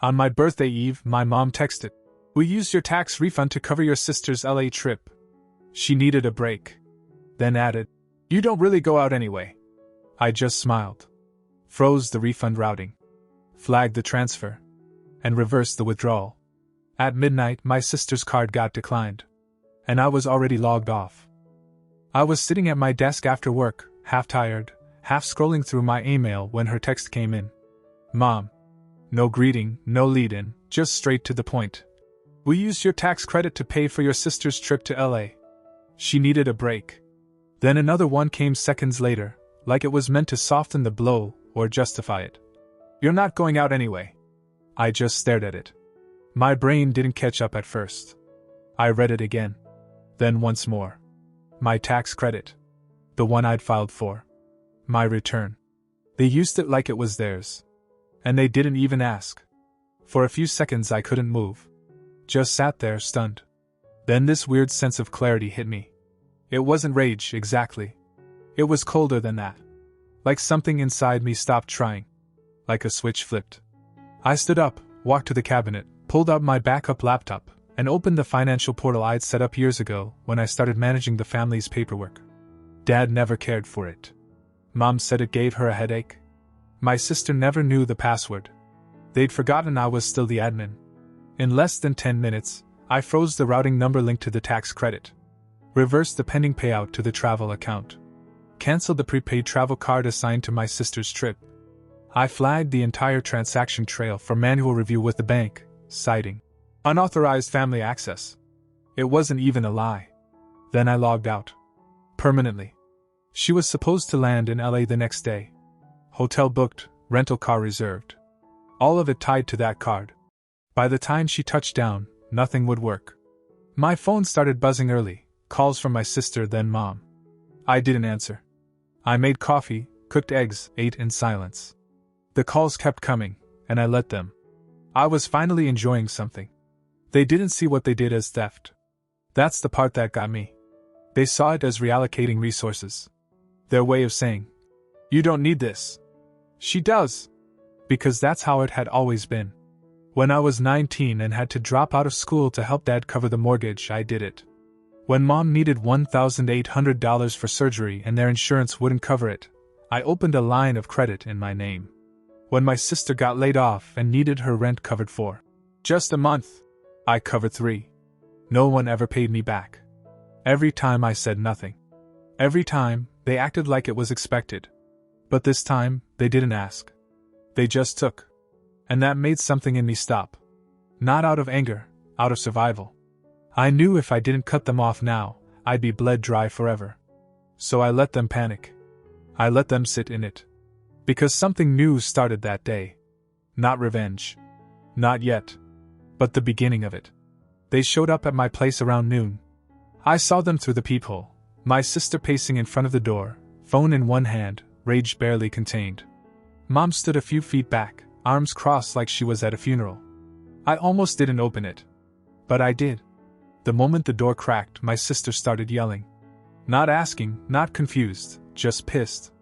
On my birthday eve, my mom texted, "We used your tax refund to cover your sister's LA trip. She needed a break." Then added, "You don't really go out anyway." I just smiled, froze the refund routing, flagged the transfer, and reversed the withdrawal. At midnight, my sister's card got declined, and I was already logged off. I was sitting at my desk after work, half tired, half scrolling through my email when her text came in. "Mom." No greeting, no lead-in, just straight to the point. "We used your tax credit to pay for your sister's trip to LA. She needed a break." Then another one came seconds later, like it was meant to soften the blow or justify it. "You're not going out anyway." I just stared at it. My brain didn't catch up at first. I read it again. Then once more. My tax credit. The one I'd filed for. My return. They used it like it was theirs. And they didn't even ask. For a few seconds I couldn't move. Just sat there, stunned. Then this weird sense of clarity hit me. It wasn't rage, exactly. It was colder than that. Like something inside me stopped trying. Like a switch flipped. I stood up, walked to the cabinet, pulled out my backup laptop, and opened the financial portal I'd set up years ago when I started managing the family's paperwork. Dad never cared for it. Mom said it gave her a headache. My sister never knew the password. They'd forgotten I was still the admin. In less than 10 minutes, I froze the routing number linked to the tax credit. Reversed the pending payout to the travel account. Canceled the prepaid travel card assigned to my sister's trip. I flagged the entire transaction trail for manual review with the bank, citing unauthorized family access. It wasn't even a lie. Then I logged out. Permanently. She was supposed to land in LA the next day. Hotel booked, rental car reserved. All of it tied to that card. By the time she touched down, nothing would work. My phone started buzzing early, calls from my sister, then Mom. I didn't answer. I made coffee, cooked eggs, ate in silence. The calls kept coming, and I let them. I was finally enjoying something. They didn't see what they did as theft. That's the part that got me. They saw it as reallocating resources. Their way of saying, "You don't need this." She does. Because that's how it had always been. When I was 19 and had to drop out of school to help Dad cover the mortgage, I did it. When Mom needed $1,800 for surgery and their insurance wouldn't cover it, I opened a line of credit in my name. When my sister got laid off and needed her rent covered for just a month, I covered 3. No one ever paid me back. Every time I said nothing. Every time, they acted like it was expected. But this time, they didn't ask. They just took. And that made something in me stop. Not out of anger, out of survival. I knew if I didn't cut them off now, I'd be bled dry forever. So I let them panic. I let them sit in it. Because something new started that day. Not revenge. Not yet. But the beginning of it. They showed up at my place around noon. I saw them through the peephole, my sister pacing in front of the door, phone in one hand, rage barely contained. Mom stood a few feet back, arms crossed like she was at a funeral. I almost didn't open it. But I did. The moment the door cracked, my sister started yelling. Not asking, not confused, just pissed.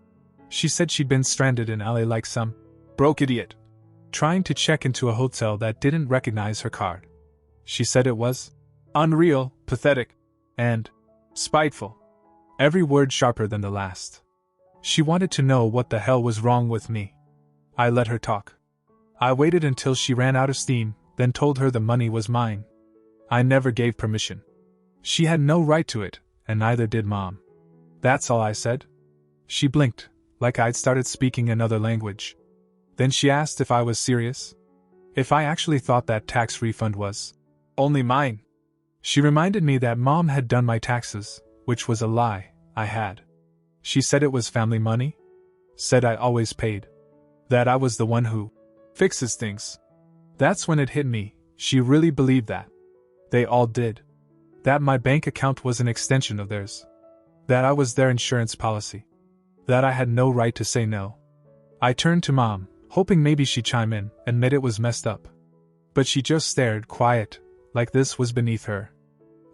She said she'd been stranded in LA like some broke idiot, trying to check into a hotel that didn't recognize her card. She said it was unreal, pathetic, and spiteful. Every word sharper than the last. She wanted to know what the hell was wrong with me. I let her talk. I waited until she ran out of steam, then told her the money was mine. I never gave permission. She had no right to it, and neither did Mom. That's all I said. She blinked, like I'd started speaking another language. Then she asked if I was serious. If I actually thought that tax refund was only mine. She reminded me that Mom had done my taxes, which was a lie, I had. She said it was family money. Said I always paid. That I was the one who fixes things. That's when it hit me, she really believed that. They all did. That my bank account was an extension of theirs. That I was their insurance policy. That I had no right to say no. I turned to Mom, hoping maybe she'd chime in, admit it was messed up. But she just stared, quiet, like this was beneath her.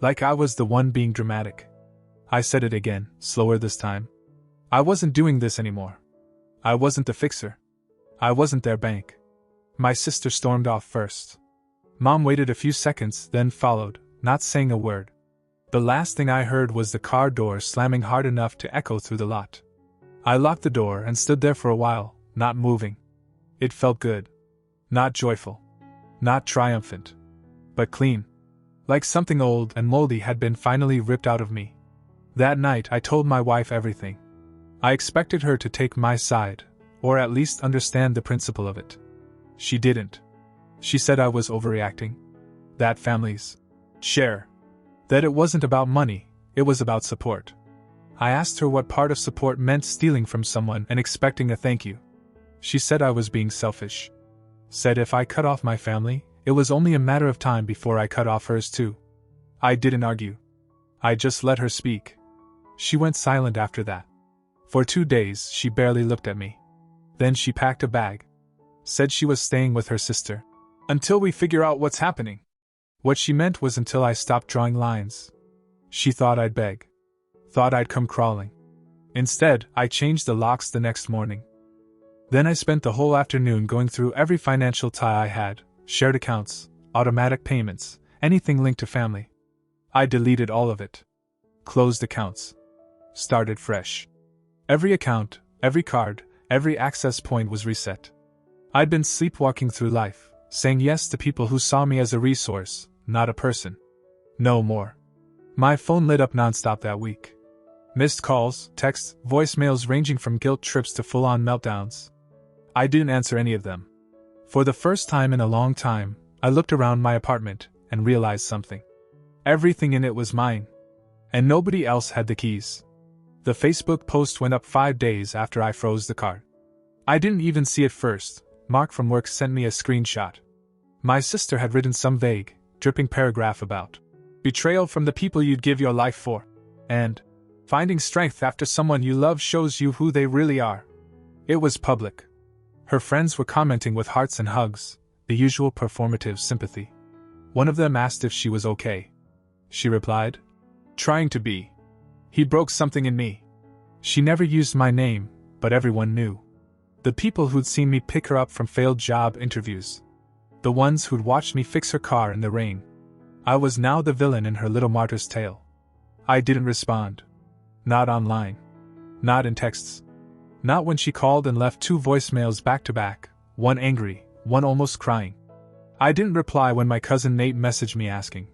Like I was the one being dramatic. I said it again, slower this time. I wasn't doing this anymore. I wasn't the fixer. I wasn't their bank. My sister stormed off first. Mom waited a few seconds, then followed, not saying a word. The last thing I heard was the car door slamming hard enough to echo through the lot. I locked the door and stood there for a while, not moving. It felt good. Not joyful. Not triumphant. But clean. Like something old and moldy had been finally ripped out of me. That night I told my wife everything. I expected her to take my side, or at least understand the principle of it. She didn't. She said I was overreacting. That families share. That it wasn't about money, it was about support. I asked her what part of support meant stealing from someone and expecting a thank you. She said I was being selfish. Said if I cut off my family, it was only a matter of time before I cut off hers too. I didn't argue. I just let her speak. She went silent after that. For 2 days, she barely looked at me. Then she packed a bag. Said she was staying with her sister. Until we figure out what's happening. What she meant was until I stopped drawing lines. She thought I'd beg. Thought I'd come crawling. Instead, I changed the locks the next morning. Then I spent the whole afternoon going through every financial tie I had, shared accounts, automatic payments, anything linked to family. I deleted all of it. Closed accounts. Started fresh. Every account, every card, every access point was reset. I'd been sleepwalking through life, saying yes to people who saw me as a resource, not a person. No more. My phone lit up nonstop that week. Missed calls, texts, voicemails ranging from guilt trips to full-on meltdowns. I didn't answer any of them. For the first time in a long time, I looked around my apartment and realized something. Everything in it was mine. And nobody else had the keys. The Facebook post went up 5 days after I froze the card. I didn't even see it first. Mark from work sent me a screenshot. My sister had written some vague, dripping paragraph about betrayal from the people you'd give your life for, and finding strength after someone you love shows you who they really are. It was public. Her friends were commenting with hearts and hugs, the usual performative sympathy. One of them asked if she was okay. She replied, "Trying to be. He broke something in me." She never used my name, but everyone knew. The people who'd seen me pick her up from failed job interviews. The ones who'd watched me fix her car in the rain. I was now the villain in her little martyr's tale. I didn't respond. Not online. Not in texts. Not when she called and left 2 voicemails back to back, one angry, one almost crying. I didn't reply when my cousin Nate messaged me asking,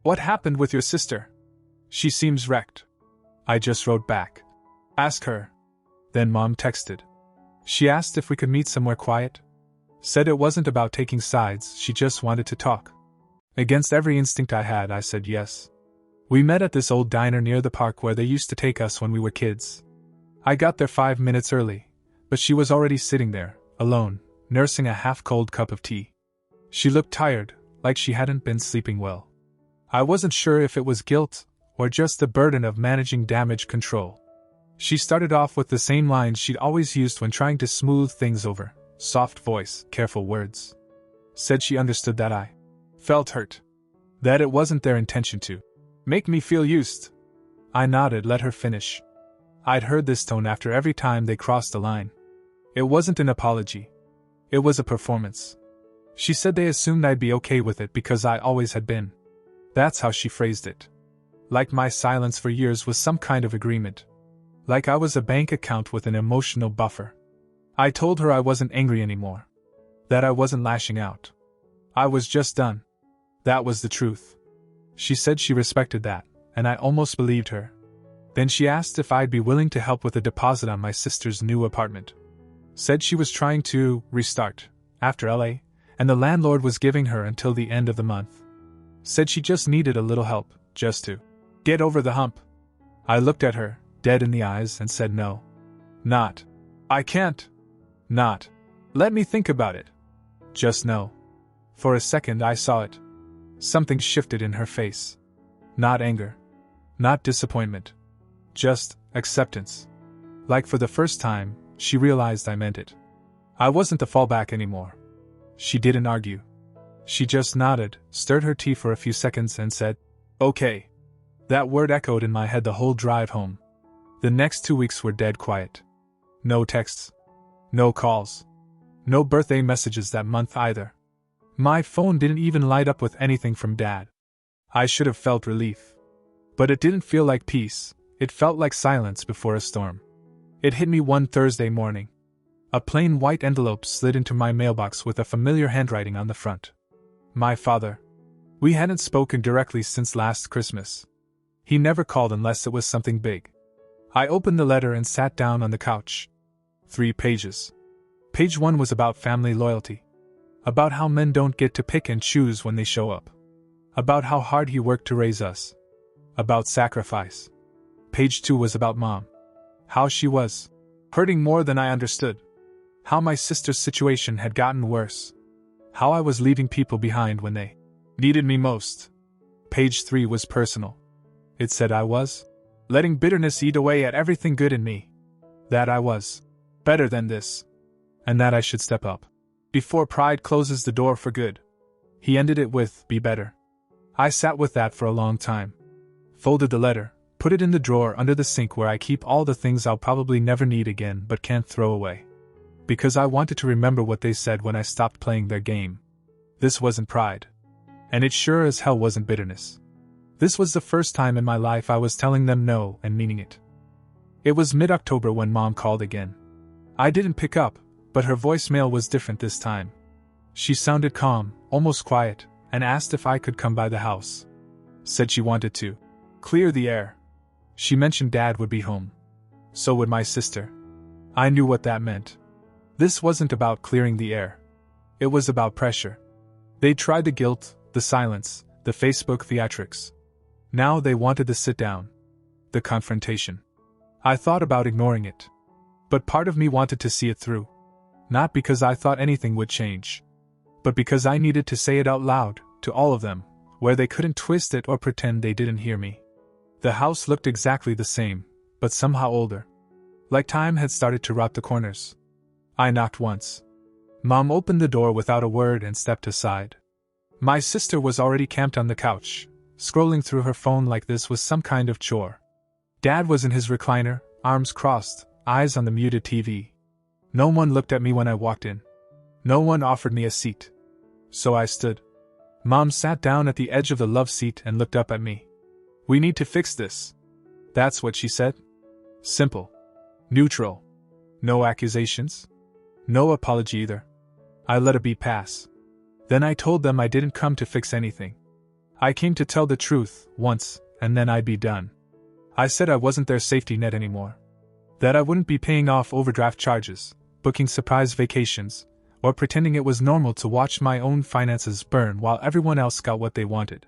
"What happened with your sister? She seems wrecked." I just wrote back, "Ask her." Then Mom texted. She asked if we could meet somewhere quiet. Said it wasn't about taking sides, she just wanted to talk. Against every instinct I had, I said yes. We met at this old diner near the park where they used to take us when we were kids. I got there 5 minutes early, but she was already sitting there, alone, nursing a half-cold cup of tea. She looked tired, like she hadn't been sleeping well. I wasn't sure if it was guilt, or just the burden of managing damage control. She started off with the same lines she'd always used when trying to smooth things over, soft voice, careful words. Said she understood that I felt hurt. That it wasn't their intention to make me feel used. I nodded, let her finish. I'd heard this tone after every time they crossed the line. It wasn't an apology. It was a performance. She said they assumed I'd be okay with it because I always had been. That's how she phrased it. Like my silence for years was some kind of agreement. Like I was a bank account with an emotional buffer. I told her I wasn't angry anymore. That I wasn't lashing out. I was just done. That was the truth. She said she respected that, and I almost believed her. Then she asked if I'd be willing to help with a deposit on my sister's new apartment. Said she was trying to restart after LA, and the landlord was giving her until the end of the month. Said she just needed a little help, just to get over the hump. I looked at her, dead in the eyes, and said no. Not. I can't. Not. Let me think about it. Just no. For a second I saw it. Something shifted in her face. Not anger. Not disappointment. Just acceptance. Like for the first time, she realized I meant it. I wasn't the fallback anymore. She didn't argue. She just nodded, stirred her tea for a few seconds, and said, "Okay." That word echoed in my head the whole drive home. The next 2 weeks were dead quiet. No texts. No calls. No birthday messages that month either. My phone didn't even light up with anything from Dad. I should have felt relief. But it didn't feel like peace, it felt like silence before a storm. It hit me one Thursday morning. A plain white envelope slid into my mailbox with a familiar handwriting on the front. My father. We hadn't spoken directly since last Christmas. He never called unless it was something big. I opened the letter and sat down on the couch. 3 pages. Page 1 was about family loyalty. About how men don't get to pick and choose when they show up. About how hard he worked to raise us. About sacrifice. Page 2 was about Mom. How she was hurting more than I understood. How my sister's situation had gotten worse. How I was leaving people behind when they needed me most. Page 3 was personal. It said I was letting bitterness eat away at everything good in me. That I was better than this. And that I should step up before pride closes the door for good. He ended it with, be better. I sat with that for a long time. Folded the letter, put it in the drawer under the sink where I keep all the things I'll probably never need again but can't throw away. Because I wanted to remember what they said when I stopped playing their game. This wasn't pride. And it sure as hell wasn't bitterness. This was the first time in my life I was telling them no and meaning it. It was mid-October when Mom called again. I didn't pick up, but her voicemail was different this time. She sounded calm, almost quiet, and asked if I could come by the house. Said she wanted to clear the air. She mentioned Dad would be home. So would my sister. I knew what that meant. This wasn't about clearing the air. It was about pressure. They tried the guilt, the silence, the Facebook theatrics. Now they wanted the sit-down. The confrontation. I thought about ignoring it. But part of me wanted to see it through. Not because I thought anything would change. But because I needed to say it out loud, to all of them, where they couldn't twist it or pretend they didn't hear me. The house looked exactly the same, but somehow older. Like time had started to rot the corners. I knocked once. Mom opened the door without a word and stepped aside. My sister was already camped on the couch, scrolling through her phone like this was some kind of chore. Dad was in his recliner, arms crossed, eyes on the muted TV. No one looked at me when I walked in. No one offered me a seat. So I stood. Mom sat down at the edge of the love seat and looked up at me. We need to fix this. That's what she said. Simple. Neutral. No accusations. No apology either. I let a beat pass. Then I told them I didn't come to fix anything. I came to tell the truth, once, and then I'd be done. I said I wasn't their safety net anymore. That I wouldn't be paying off overdraft charges, booking surprise vacations, or pretending it was normal to watch my own finances burn while everyone else got what they wanted.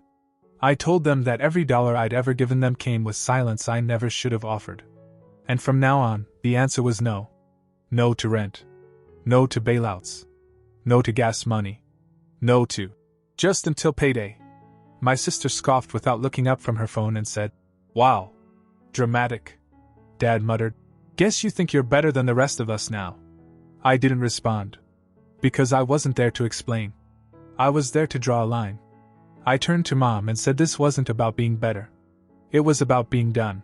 I told them that every dollar I'd ever given them came with silence I never should have offered. And from now on, the answer was no. No to rent. No to bailouts. No to gas money. No to just until payday. My sister scoffed without looking up from her phone and said, "Wow. Dramatic." Dad muttered, "Guess you think you're better than the rest of us now." I didn't respond. Because I wasn't there to explain. I was there to draw a line. I turned to Mom and said this wasn't about being better. It was about being done.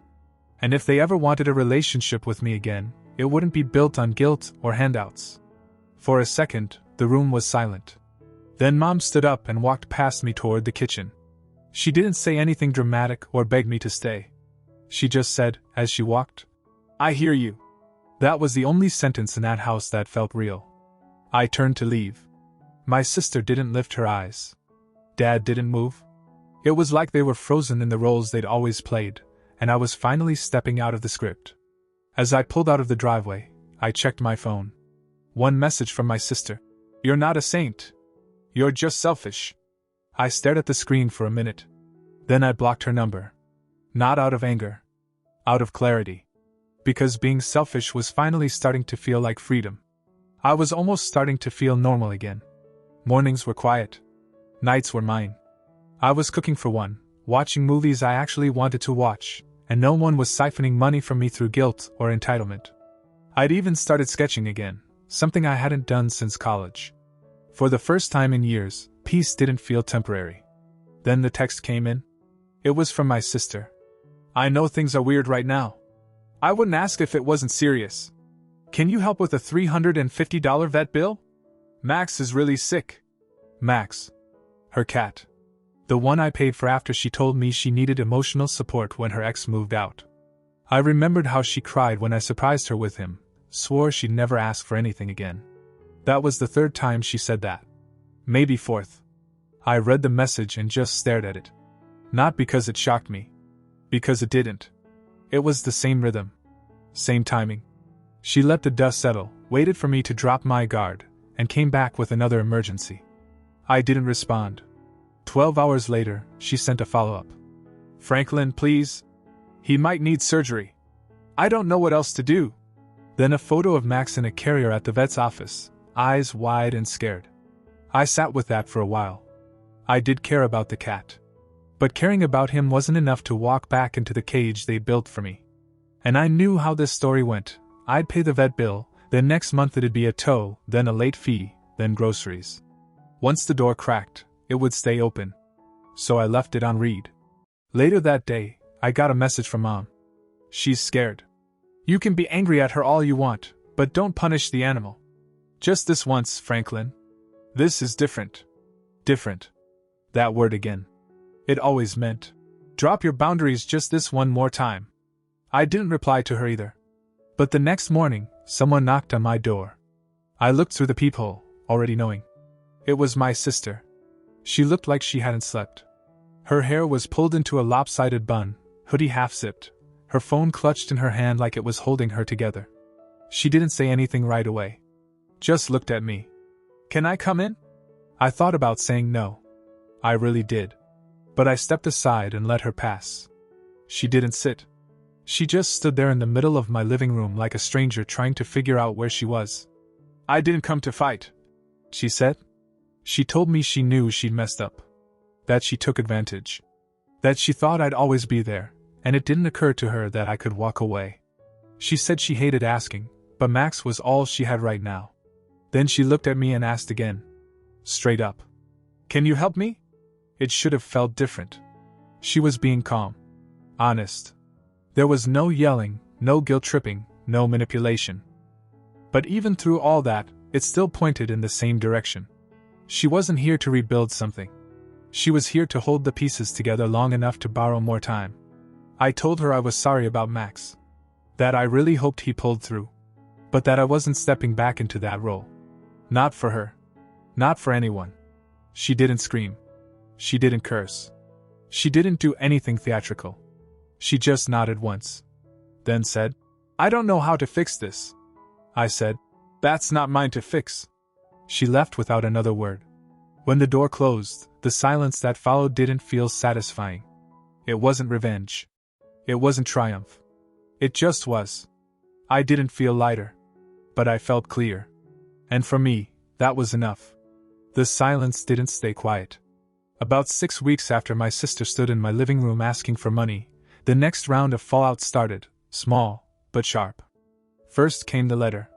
And if they ever wanted a relationship with me again, it wouldn't be built on guilt or handouts. For a second, the room was silent. Then Mom stood up and walked past me toward the kitchen. She didn't say anything dramatic or beg me to stay. She just said, as she walked, "I hear you." That was the only sentence in that house that felt real. I turned to leave. My sister didn't lift her eyes. Dad didn't move. It was like they were frozen in the roles they'd always played, and I was finally stepping out of the script. As I pulled out of the driveway, I checked my phone. One message from my sister. "You're not a saint. You're just selfish." I stared at the screen for a minute. Then I blocked her number. Not out of anger. Out of clarity. Because being selfish was finally starting to feel like freedom. I was almost starting to feel normal again. Mornings were quiet. Nights were mine. I was cooking for one, watching movies I actually wanted to watch, and no one was siphoning money from me through guilt or entitlement. I'd even started sketching again, something I hadn't done since college. For the first time in years, peace didn't feel temporary. Then the text came in. It was from my sister. "I know things are weird right now. I wouldn't ask if it wasn't serious. Can you help with a $350 vet bill? Max is really sick. Max. Her cat. The one I paid for after she told me she needed emotional support when her ex moved out. I remembered how she cried when I surprised her with him, swore she'd never ask for anything again. That was the third time she said that. Maybe fourth. I read the message and just stared at it. Not because it shocked me. Because it didn't. It was the same rhythm. Same timing. She let the dust settle, waited for me to drop my guard, and came back with another emergency. I didn't respond. 12 hours later, she sent a follow-up. Franklin, please. He might need surgery. I don't know what else to do. Then a photo of Max in a carrier at the vet's office, eyes wide and scared. I sat with that for a while. I did care about the cat. But caring about him wasn't enough to walk back into the cage they built for me. And I knew how this story went. I'd pay the vet bill, then next month it'd be a tow, then a late fee, then groceries. Once the door cracked, it would stay open. So I left it on read. Later that day, I got a message from Mom. She's scared. You can be angry at her all you want, but don't punish the animal. Just this once, Franklin. This is different. Different. That word again. It always meant, drop your boundaries just this one more time. I didn't reply to her either. But the next morning, someone knocked on my door. I looked through the peephole, already knowing. It was my sister. She looked like she hadn't slept. Her hair was pulled into a lopsided bun, hoodie half-zipped, her phone clutched in her hand like it was holding her together. She didn't say anything right away. Just looked at me. Can I come in? I thought about saying no. I really did. But I stepped aside and let her pass. She didn't sit. She just stood there in the middle of my living room like a stranger trying to figure out where she was. I didn't come to fight, she said. She told me she knew she'd messed up. That she took advantage. That she thought I'd always be there, and it didn't occur to her that I could walk away. She said she hated asking, but Max was all she had right now. Then she looked at me and asked again. Straight up. Can you help me? It should have felt different. She was being calm. Honest. There was no yelling, no guilt-tripping, no manipulation. But even through all that, it still pointed in the same direction. She wasn't here to rebuild something. She was here to hold the pieces together long enough to borrow more time. I told her I was sorry about Max. That I really hoped he pulled through. But that I wasn't stepping back into that role. Not for her. Not for anyone. She didn't scream. She didn't curse. She didn't do anything theatrical. She just nodded once. Then said, I don't know how to fix this. I said, that's not mine to fix. She left without another word. When the door closed, the silence that followed didn't feel satisfying. It wasn't revenge. It wasn't triumph. It just was. I didn't feel lighter. But I felt clear. And for me, that was enough. The silence didn't stay quiet. About 6 weeks after my sister stood in my living room asking for money, the next round of fallout started, small, but sharp. First came the letter.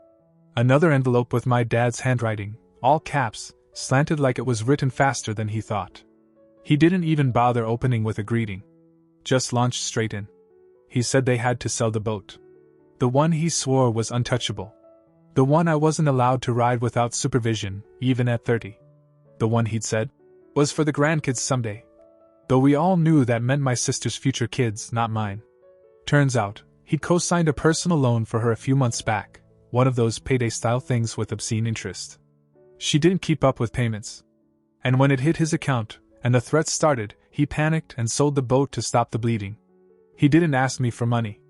Another envelope with my dad's handwriting, all caps, slanted like it was written faster than he thought. He didn't even bother opening with a greeting. Just launched straight in. He said they had to sell the boat. The one he swore was untouchable. The one I wasn't allowed to ride without supervision, even at 30. The one he'd said was for the grandkids someday. Though we all knew that meant my sister's future kids, not mine. Turns out, he'd co-signed a personal loan for her a few months back, one of those payday-style things with obscene interest. She didn't keep up with payments. And when it hit his account, and the threats started, he panicked and sold the boat to stop the bleeding. He didn't ask me for money.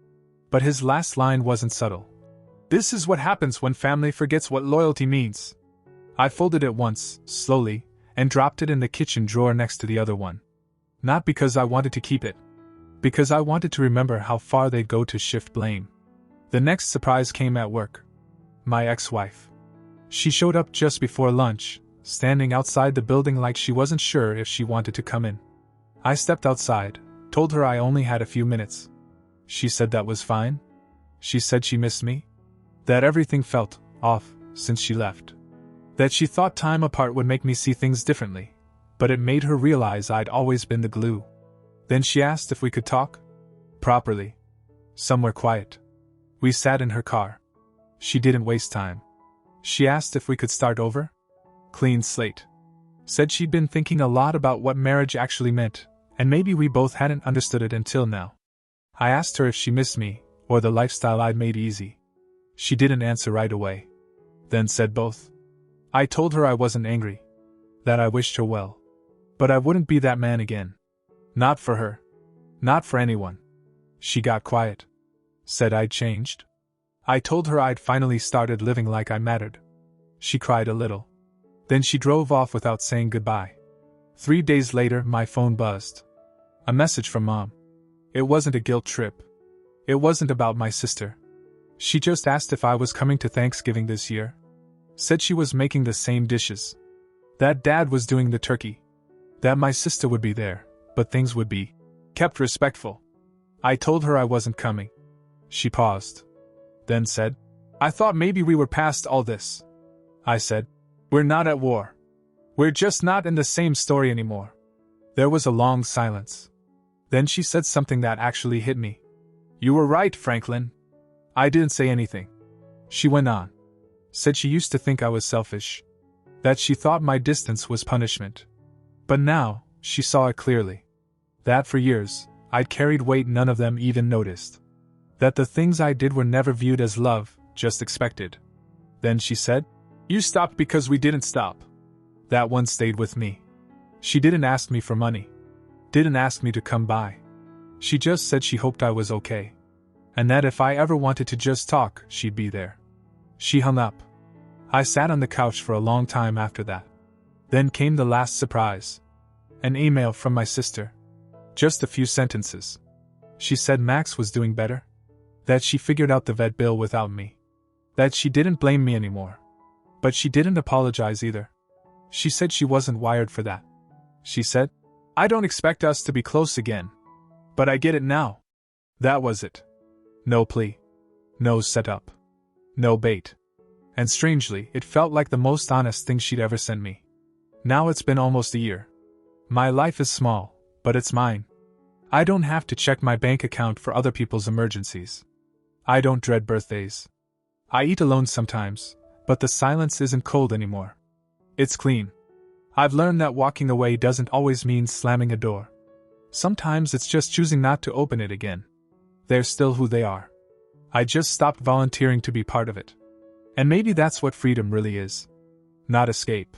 But his last line wasn't subtle. This is what happens when family forgets what loyalty means. I folded it once, slowly, and dropped it in the kitchen drawer next to the other one. Not because I wanted to keep it. Because I wanted to remember how far they'd go to shift blame. The next surprise came at work. My ex-wife. She showed up just before lunch, standing outside the building like she wasn't sure if she wanted to come in. I stepped outside, told her I only had a few minutes. She said that was fine. She said she missed me. That everything felt off since she left. That she thought time apart would make me see things differently, but it made her realize I'd always been the glue. Then she asked if we could talk. Properly. Somewhere quiet. We sat in her car. She didn't waste time. She asked if we could start over. Clean slate. Said she'd been thinking a lot about what marriage actually meant, and maybe we both hadn't understood it until now. I asked her if she missed me, or the lifestyle I'd made easy. She didn't answer right away. Then said both. I told her I wasn't angry. That I wished her well. But I wouldn't be that man again. Not for her. Not for anyone. She got quiet. Said I'd changed. I told her I'd finally started living like I mattered. She cried a little. Then she drove off without saying goodbye. 3 days later, my phone buzzed. A message from Mom. It wasn't a guilt trip. It wasn't about my sister. She just asked if I was coming to Thanksgiving this year. Said she was making the same dishes. That Dad was doing the turkey. That my sister would be there, but things would be kept respectful. I told her I wasn't coming. She paused. Then said, I thought maybe we were past all this. I said, we're not at war. We're just not in the same story anymore. There was a long silence. Then she said something that actually hit me. You were right, Franklin. I didn't say anything. She went on. Said she used to think I was selfish. That she thought my distance was punishment. But now, she saw it clearly. That for years, I'd carried weight none of them even noticed. That the things I did were never viewed as love, just expected. Then she said, you stopped because we didn't stop. That one stayed with me. She didn't ask me for money. Didn't ask me to come by. She just said she hoped I was okay. And that if I ever wanted to just talk, she'd be there. She hung up. I sat on the couch for a long time after that. Then came the last surprise. An email from my sister. Just a few sentences. She said Max was doing better. That she figured out the vet bill without me. That she didn't blame me anymore. But she didn't apologize either. She said she wasn't wired for that. She said, I don't expect us to be close again. But I get it now. That was it. No plea. No setup. No bait. And strangely, it felt like the most honest thing she'd ever sent me. Now it's been almost a year. My life is small, but it's mine. I don't have to check my bank account for other people's emergencies. I don't dread birthdays. I eat alone sometimes, but the silence isn't cold anymore. It's clean. I've learned that walking away doesn't always mean slamming a door. Sometimes it's just choosing not to open it again. They're still who they are. I just stopped volunteering to be part of it. And maybe that's what freedom really is. Not escape.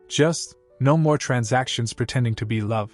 Just, no more transactions pretending to be love.